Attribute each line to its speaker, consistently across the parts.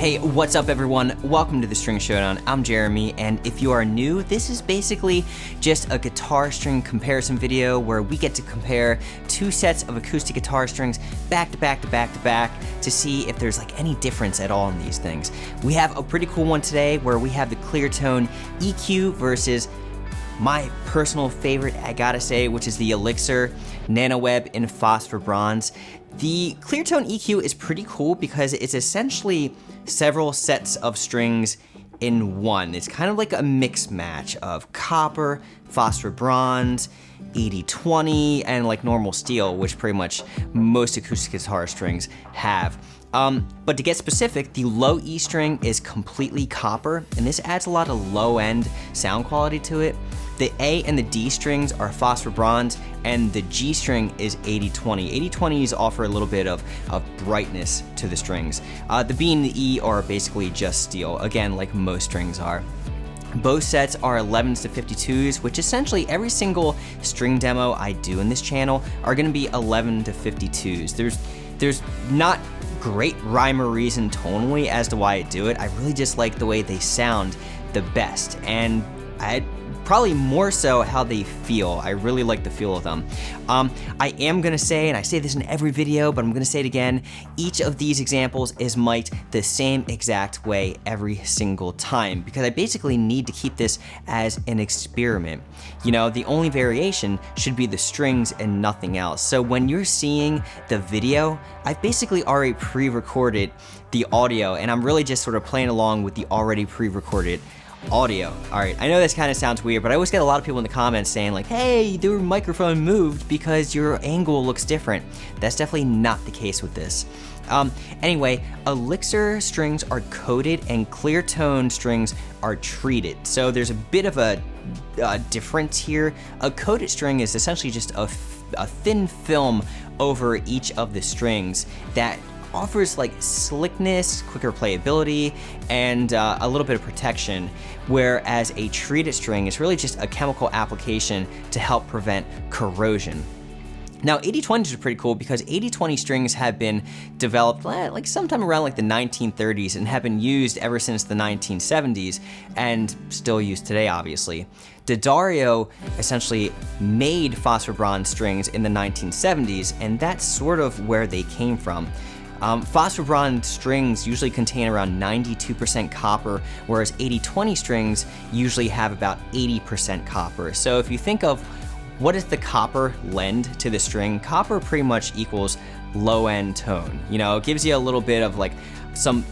Speaker 1: Hey, what's up everyone? Welcome to the String Showdown. I'm Jeremy, and if you are new, this is basically just a guitar string comparison video where we get to compare two sets of acoustic guitar strings back to back to back to back to see if there's like any difference at all in these things. We have a pretty cool one today where we have the Cleartone EQ versus my personal favorite, I gotta say, which is the Elixir NanoWeb in Phosphor Bronze. The Cleartone EQ is pretty cool because it's essentially several sets of strings in one. It's kind of like a mix match of copper, phosphor bronze, 80-20, and like normal steel, which pretty much most acoustic guitar strings have. But to get specific, the low E string is completely copper, and this adds a lot of low-end sound quality to it. The A and the D strings are phosphor bronze, and the G string is 80-20. 80-20s offer a little bit of brightness to the strings. The B and the E are basically just steel, again, like most strings are. Both sets are 11s to 52s, which essentially every single string demo I do in this channel are gonna be 11 to 52s. There's not great rhyme or reason tonally as to why I do it. I really just like the way they sound the best, and probably more so how they feel. I really like the feel of them. I am gonna say, and I say this in every video, but I'm gonna say it again, each of these examples is mic'd the same exact way every single time, because I basically need to keep this as an experiment. You know, the only variation should be the strings and nothing else. So when you're seeing the video, I've basically already pre-recorded the audio, and I'm really just sort of playing along with the already pre-recorded audio. All right, I know this kind of sounds weird, but I always get a lot of people in the comments saying like, hey, your microphone moved because your angle looks different. That's definitely not the case with this. Anyway, Elixir strings are coated and Cleartone strings are treated. So there's a bit of a difference here. A coated string is essentially just a thin film over each of the strings that offers like slickness, quicker playability, and a little bit of protection, whereas a treated string is really just a chemical application to help prevent corrosion. Now, 80-20s are pretty cool because 80-20 strings have been developed like sometime around like the 1930s and have been used ever since the 1970s and still used today, obviously. D'Addario essentially made phosphor bronze strings in the 1970s, and that's sort of where they came from. Phosphor bronze strings usually contain around 92% copper, whereas 80-20 strings usually have about 80% copper. So if you think of what does the copper lend to the string, copper pretty much equals low-end tone. You know, it gives you a little bit of like some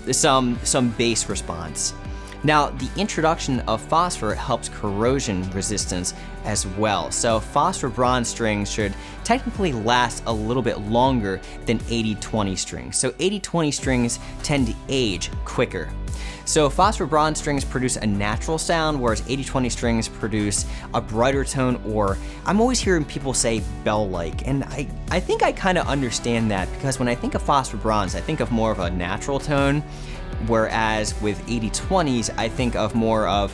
Speaker 1: bass response. Now, the introduction of phosphor helps corrosion resistance as well. So phosphor bronze strings should technically last a little bit longer than 80-20 strings. So 80-20 strings tend to age quicker. So phosphor bronze strings produce a natural sound, whereas 80-20 strings produce a brighter tone, or I'm always hearing people say bell-like, and I think I kind of understand that, because when I think of phosphor bronze, I think of more of a natural tone, whereas with 80-20s, I think of more of,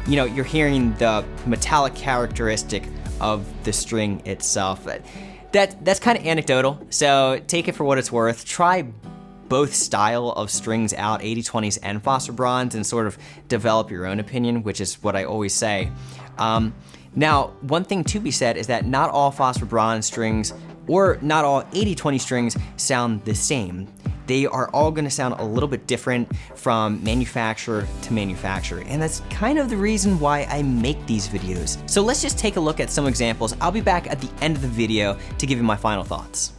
Speaker 1: you know, you're hearing the metallic characteristic of the string itself. That's kind of anecdotal, so take it for what it's worth. Try both style of strings out, 80-20s and phosphor bronze, and sort of develop your own opinion, which is what I always say. Now, one thing to be said is that not all phosphor bronze strings or not all 80-20 strings sound the same. They are all gonna sound a little bit different from manufacturer to manufacturer, and that's kind of the reason why I make these videos. So let's just take a look at some examples. I'll be back at the end of the video to give you my final thoughts.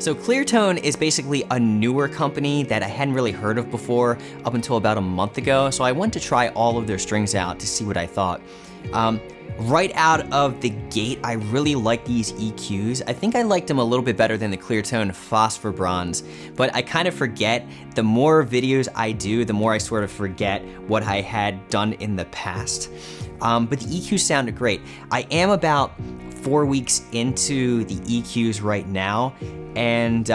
Speaker 1: So Cleartone is basically a newer company that I hadn't really heard of before up until about a month ago, so I went to try all of their strings out to see what I thought. Right out of the gate, I really like these EQs. I think I liked them a little bit better than the Cleartone Phosphor Bronze, but I kind of forget. The more videos I do, the more I sort of forget what I had done in the past. But the EQs sounded great. I am about 4 weeks into the EQs right now, and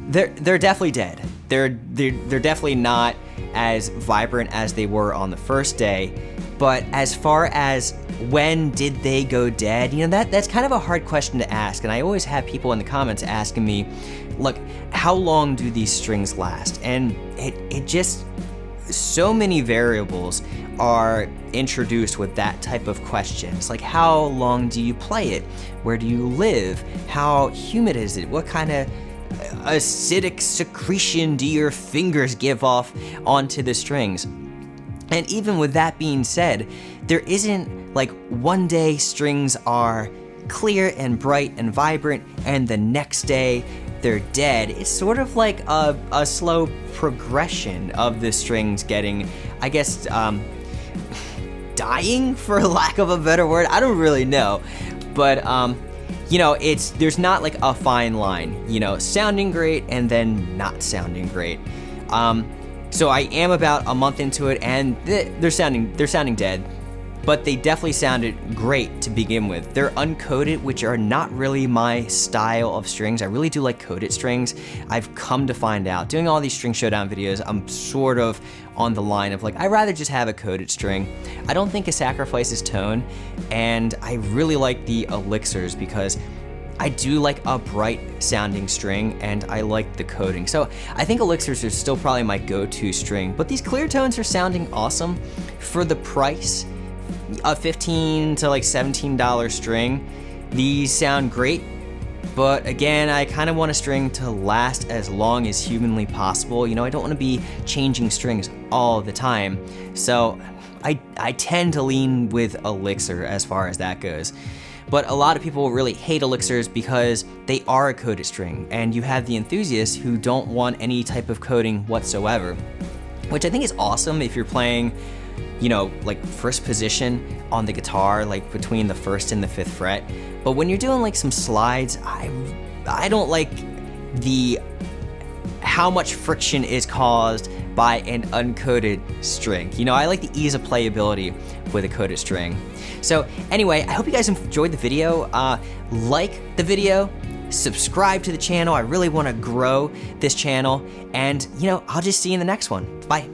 Speaker 1: they're definitely dead. They're definitely not as vibrant as they were on the first day. But as far as when did they go dead, you know, that's kind of a hard question to ask. And I always have people in the comments asking me, look, how long do these strings last? And it just, so many variables are introduced with that type of question. It's like, how long do you play it? Where do you live? How humid is it? What kind of acidic secretion do your fingers give off onto the strings? And even with that being said, there isn't like one day strings are clear and bright and vibrant and the next day they're dead. It's sort of like a slow progression of the strings getting, I guess, dying, for lack of a better word. I don't really know. But, you know, there's not like a fine line, you know, sounding great and then not sounding great. So I am about a month into it, and they're sounding dead, but they definitely sounded great to begin with. They're uncoated, which are not really my style of strings. I really do like coated strings. I've come to find out, doing all these String Showdown videos, I'm sort of on the line of like, I'd rather just have a coated string. I don't think it sacrifices tone, and I really like the Elixirs because I do like a bright sounding string and I like the coating. So I think Elixirs are still probably my go-to string, but these Cleartones are sounding awesome. For the price, a $15 to like $17 string, these sound great. But again, I kind of want a string to last as long as humanly possible. You know, I don't want to be changing strings all the time. So I tend to lean with Elixir as far as that goes. But a lot of people really hate Elixirs because they are a coated string, and you have the enthusiasts who don't want any type of coating whatsoever, which I think is awesome if you're playing, you know, like first position on the guitar, like between the 1st and the 5th fret. But when you're doing like some slides, I don't like how much friction is caused by an uncoated string. You know, I like the ease of playability with a coated string. So anyway, I hope you guys enjoyed the video. Like the video, subscribe to the channel. I really want to grow this channel, and you know, I'll just see you in the next one. Bye.